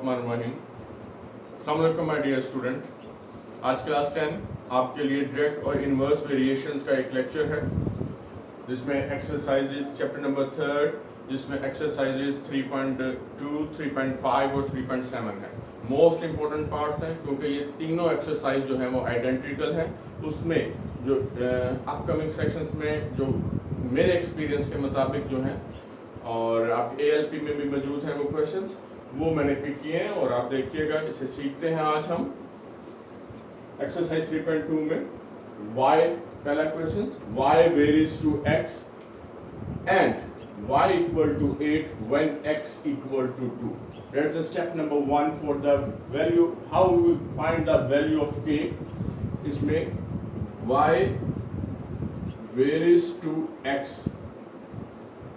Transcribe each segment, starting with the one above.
अस्सलाम वालेकुम my dear student. आज क्लास 10 आपके लिए डायरेक्ट और इन्वर्स वेरिएशंस का एक लेक्चर है जिसमें एक्सरसाइजेस चैप्टर नंबर 3 जिसमें एक्सरसाइजेस 3.2, 3.5 और 3.7 है। मोस्ट इम्पोर्टेंट पार्ट्स हैं क्योंकि ये तीनों एक्सरसाइज जो है वो आइडेंटिकल हैं। उसमें जो अपकमिंग सेक्शंस में जो मेरे एक्सपीरियंस के मुताबिक जो हैं और आप ALP में भी मौजूद हैं वो क्वेश्चंस वो मैंने पिक किए हैं और आप देखिएगा। इसे सीखते हैं आज हम एक्सरसाइज 3.2 में y पहला question y varies to x and y equal to 8 when x equal to 2. That's the step number 1 for the value, how we find the value of k. इसमें y varies to x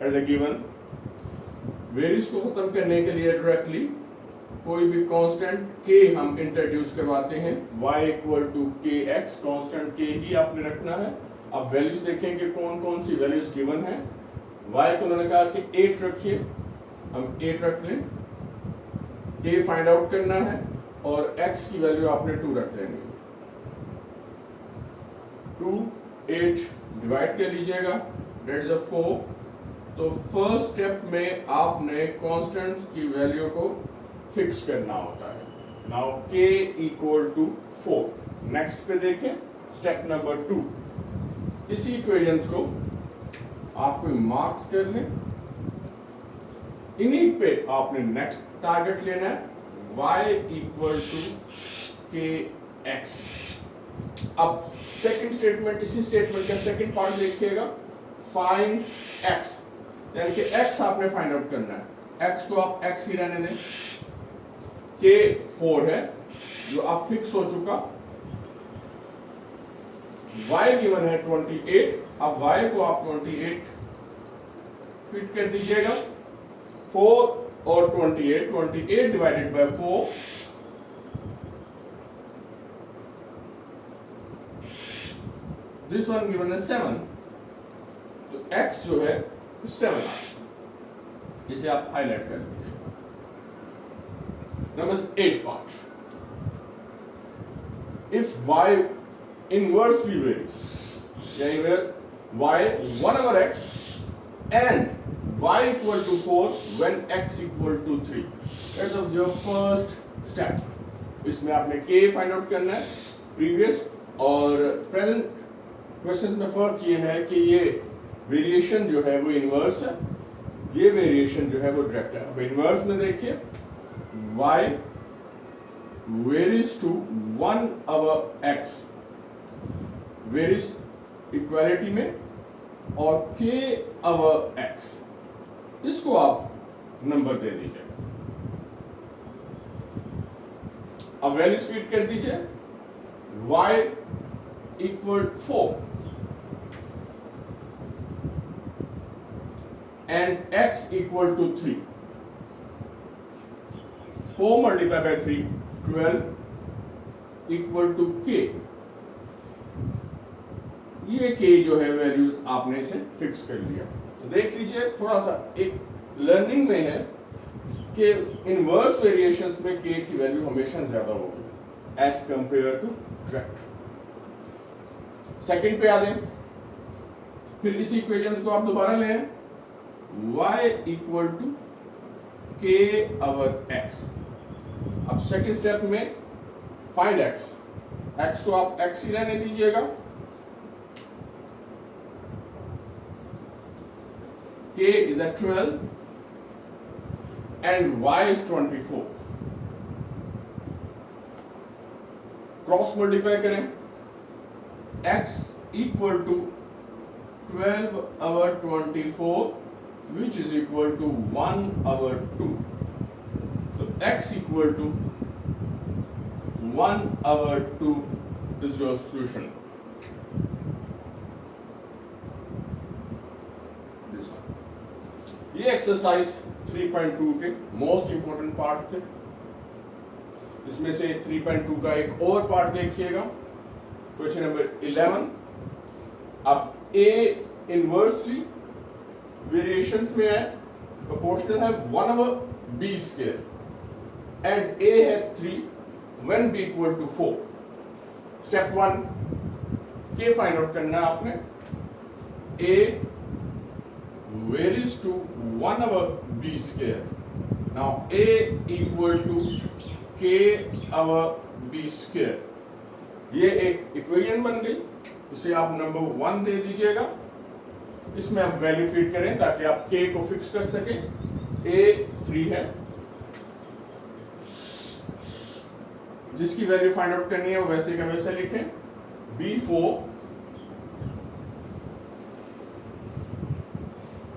as a given. Various को खत्म करने के लिए directly कोई भी constant k हम introduce करवाते हैं। y इक्वल टू के एक्स, कांस्टेंट k ही आपने रखना है। अब वैल्यूज देखें कि कौन कौन सी वैल्यूज गिवन है। y को उन्होंने कहा कि 8 रखिए, हम 8 रख लें। k फाइंड आउट करना है और x की वैल्यू आपने 2 रख लेनी है। 2 8 डिवाइड कर लीजिएगा, दैट इज 4। तो फर्स्ट स्टेप में आपने कांस्टेंट्स की वैल्यू को फिक्स करना होता है। Now k equal to 4। Next पे देखें स्टेप नंबर 2। इसी इक्वेशंस को आप कोई मार्क्स कर लें। इन्हीं पे आपने नेक्स्ट टारगेट लेना है y इक्वल टू के एक्स। अब सेकंड स्टेटमेंट, इसी स्टेटमेंट का सेकंड पार्ट देखिएगा, फाइंड x, यानी कि x आपने फाइंड आउट करना है। x को आप x ही रहने दें। k 4 है जो आप फिक्स हो चुका। y गिवन है 28। अब y को आप 28 फिट कर दीजिएगा। 4 और 28 divided by 4, this one given है 7। तो x जो है 7, जिसे आप हाईलाइट कर लीजिए। Number 8 part, if y inversely varies, यानी y 1 over x and y equal to 4 when x equal to 3. That was your first step. इसमें आपने k फाइंड आउट करना है। प्रीवियस और प्रेजेंट क्वेश्चंस में फर्क ये है कि ये वेरिएशन जो है वो इनवर्स है, ये वेरिएशन जो है वो डायरेक्ट है। अब इनवर्स में देखिए y varies to 1 over x, varies equality में, और k over x, इसको आप नंबर दे दीजिए। अब वैल्यूज फीड कर दीजिए। y equal 4 and x equal to 3. 4 multiplied by 3, 12 equal to k. ये k जो है वैल्यूज आपने इसे फिक्स कर लिया। तो देख लीजिए, थोड़ा सा एक लर्निंग में है कि इनवर्स वेरिएशंस में k की वैल्यू हमेशा ज्यादा होगी as compare to direct. Second पे आ जाए, फिर इसी इक्वेशंस को आप दोबारा लें, y equal to k over x। अब सेकंड स्टेप में फाइंड x, x को आप x ही रहने दीजिएगा। k is at 12 and y is 24। Cross multiply करें, x equal to 12 over 24 which is equal to 1 over 2. So x equal to 1 over 2 is your solution. This one. ये exercise 3.2 के most important part थे। इसमें से 3.2 का एक और part देखिएगा, क्वेश्चन नंबर 11। अब a इनवर्सली वेरिएशंस में है, प्रोपोर्शनल है 1 over b square. And a है 3 when b equal to 4। Step 1 के फाइंड आउट करना है आपने। A varies to 1 over b square। Now a equal to k over b square। ये एक इक्वेशन बन गई, इसे आप नंबर 1 दे दीजिएगा। इसमें आप वैल्यू फीड करें ताकि आप k को फिक्स कर सकें। a 3 है, जिसकी वैल्यू फाइंड आउट करनी है वो वैसे का वैसे लिखें। b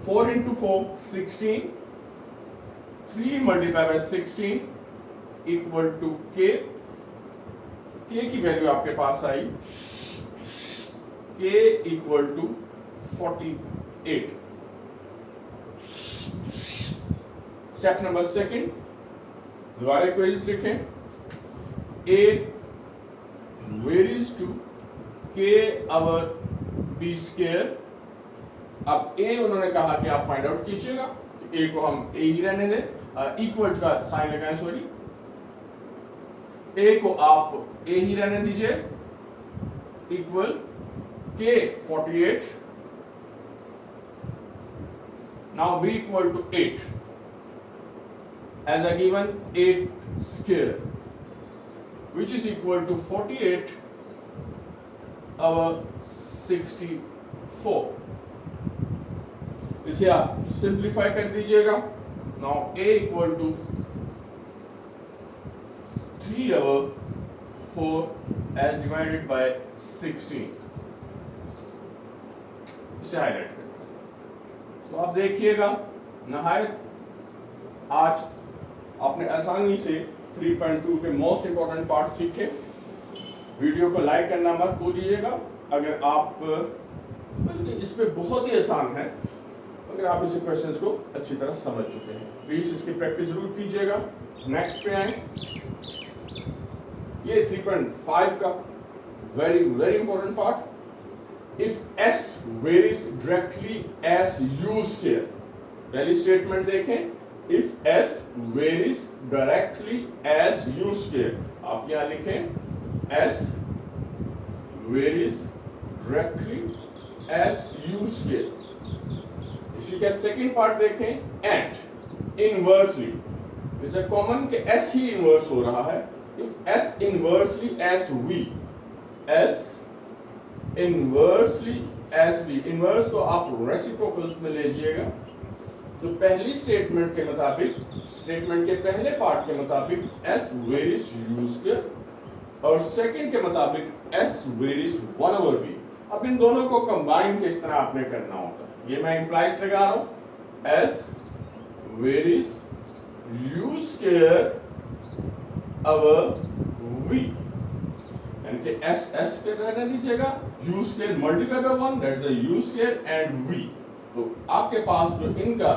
4 into 4 16, 3 multiplied by 16 equal to k। k की वैल्यू आपके पास आई k equal to 48। Step number 2 दोबारा इक्वेशन लिखें। a varies to k over b square। अब a उन्होंने कहा कि आप फाइंड आउट कीजिएगा, a को हम a ही रहने दें, इक्वल का साइन लगाएं, सॉरी, a को आप a ही रहने दीजिए, equal k 48। Now b equal to 8 as a given 8 square which is equal to 48 over 64। इसे आप सिंप्लीफाई कर दीजिएगा। Now a equal to 3 over 4 as divided by 16। इसे हाईलाइट करें तो आप देखिएगा नहायत आज आपने आसानी से 3.2 के मोस्ट इंपॉर्टेंट पार्ट सीखे। वीडियो को लाइक करना मत भूलिएगा। अगर आप इस पे बहुत ही आसान है, अगर आप इस क्वेश्चंस को अच्छी तरह समझ चुके हैं, प्लीज इसकी प्रैक्टिस जरूर कीजिएगा। नेक्स्ट पे आए, ये 3.5 का very very important part. If s varies directly as u square। पहली स्टेटमेंट देखें, if s varies directly as u square। आप यहां लिखें s varies directly as u square। इसी का सेकंड पार्ट देखें, एंड इनवर्सली। इसे कॉमन के s ही इनवर्स हो रहा है। If s inversely as v, s inversely as v, inverse को आप रेसिप्रोकल्स में ले लीजिएगा। तो पहली स्टेटमेंट के मुताबिक, स्टेटमेंट के पहले पार्ट के मुताबिक s वेरीज u स्क्वायर, और सेकंड के मुताबिक s वेरीज 1 over v। अब इन दोनों को कंबाइन किस तरह आपने करना होता है, ये मैं इंप्लाइज लगा रहा हूं। s varies u square over v, यानी कि s के रहने दीजिएगा, u square multiply by 1 that is the u square and v। तो आपके पास जो इनका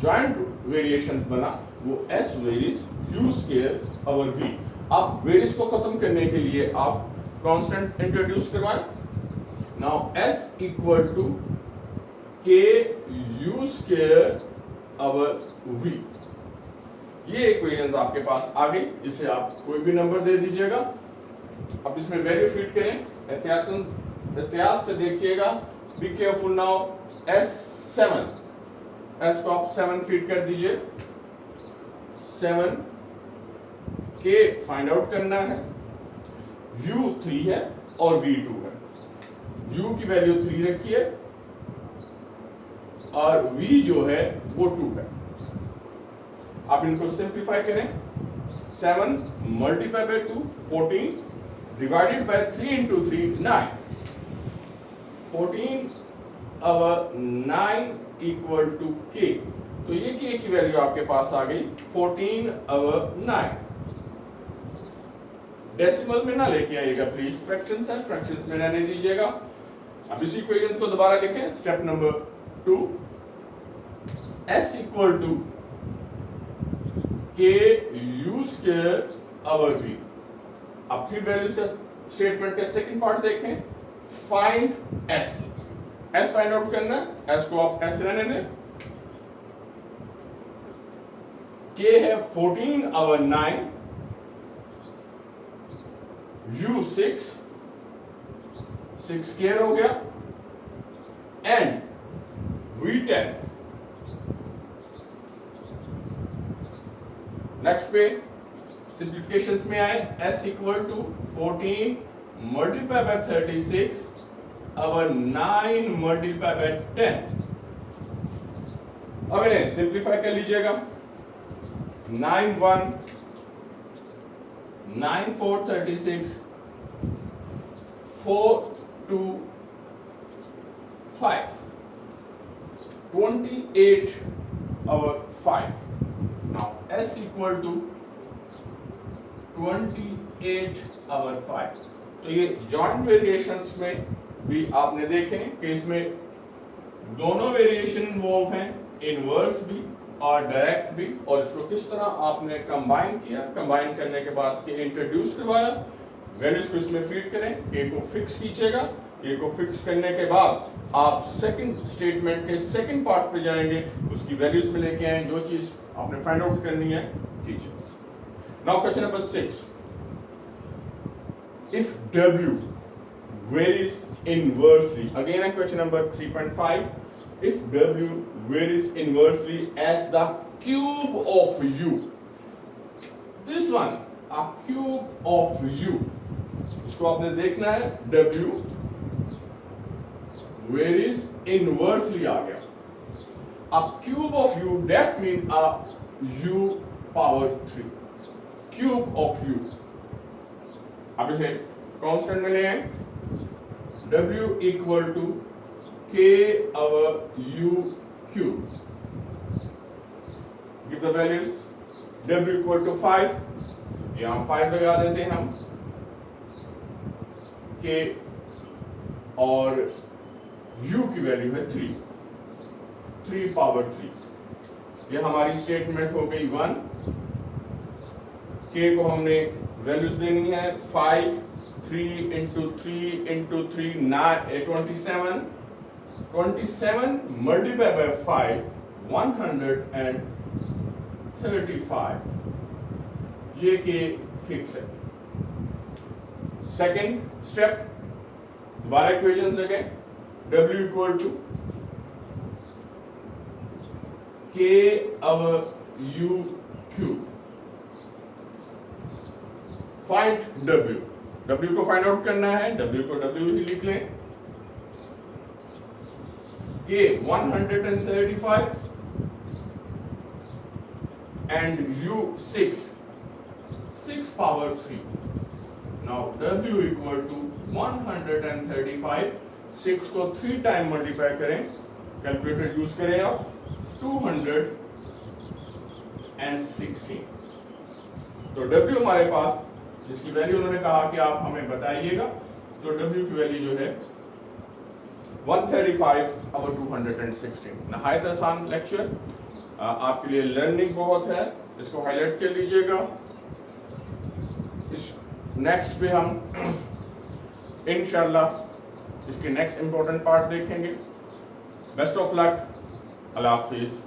जॉइंट वेरिएशन बना वो s varies u square over v। आप वेरीज को खत्म करने के लिए आप कांस्टेंट इंट्रोड्यूस करवाएं। Now s equal to k u square over v। ये इक्वेशंस आपके पास आ गई, इसे आप कोई भी नंबर दे दीजिएगा। अब इसमें वैल्यू फिट करें, एहतियात से देखिएगा, be careful. Now s7, s को आप 7 फीड कर दीजिए। 7 k फाइंड आउट करना है, u 3 है और v 2 है। u की वैल्यू 3 रखिए और v जो है वो 2 है। आप इनको सिंप्लीफाई करें। 7 multiply by 2 14 divided by 3 into 3 9। 14 over 9 equal to k। तो ये k की वैल्यू आपके पास आ गई 14 over 9। डेसिमल में ना लेके आइएगा प्लीज, फ्रैक्शंस है, फ्रैक्शंस में रहने दीजिएगा। अब इसी इक्वेशन को दोबारा लिखें। Step number 2, s equal to k u square over v। अब फिर वैल्यूज का स्टेटमेंट का सेकंड पार्ट देखें, find s। s find out करना है, s को आप s रहने दें। K है 14/9, U 6 स्क्वायर हो गया, एंड V10। नेक्स्ट पे सिंप्लीफिकेशंस में आए, S equal to 14 multiply by 36 अब 9 मल्टीप्लाई बाय 10। अब इन्हें सिंप्लीफाई कर लीजिएगा। 9 1 9 4 36 4 2 5 28 over 5। Now S equal to 28 over 5। तो ये जॉइंट वेरिएशंस में भी आपने देखे कि इसमें दोनों वेरिएशन इन्वॉल्व हैं, इनवर्स भी और डायरेक्ट भी, और इसको किस तरह आपने कंबाइन किया, कंबाइन करने के बाद के इंट्रोड्यूस करवाया, वैल्यूज को इसमें फीड करें, के को फिक्स कीजिएगा। के को फिक्स करने के बाद आप सेकंड स्टेटमेंट के सेकंड पार्ट पे जाएंगे, उसकी वैल्यूज में लेके आए, जो चीज आपने फाइंड आउट करनी है कीजिए। Now question number 6, if W varies inversely, again question number 3.5, if W varies inversely as the cube of U, this one a cube of U, इसको आपने देखना है, W varies inversely आ गया, a cube of U, that means a U power 3, cube of U। आप इसे constant में ले आए, W equal to K over U cube, give the values, W equal to 5, यहाँ 5 लगा देते हैं हम, K और U की वैल्यू है 3, 3 पावर 3। ये हमारी स्टेटमेंट हो गई 1। K को हमने वैल्यूज देनी है 5, 3 into 3 into 3 27, 27 multiplied by 5 135, ये के फिक्स है। सेकेंड स्टेप, दोबारा इक्वेशन लगे, W equal to K over U cube, find W, W को फाइंड आउट करना है, W को W ही लिख लें, K 135 and U 6 power 3। Now W equal to 135, 6 को 3 टाइम मल्टीप्लाई करें, कैलकुलेटर यूज करें आप, 216। तो W हमारे पास, जिसकी वैल्यू उन्होंने कहा कि आप हमें बताइएगा, तो W की वैल्यू जो है 135 over 216। नहायत आसान लेक्चर, आपके लिए लर्निंग बहुत है, इसको हाईलाइट कर लीजिएगा। इस नेक्स्ट पे हम इंशाल्लाह इसके नेक्स्ट इंपॉर्टेंट पार्ट देखेंगे। Best of luck, Allah Hafiz.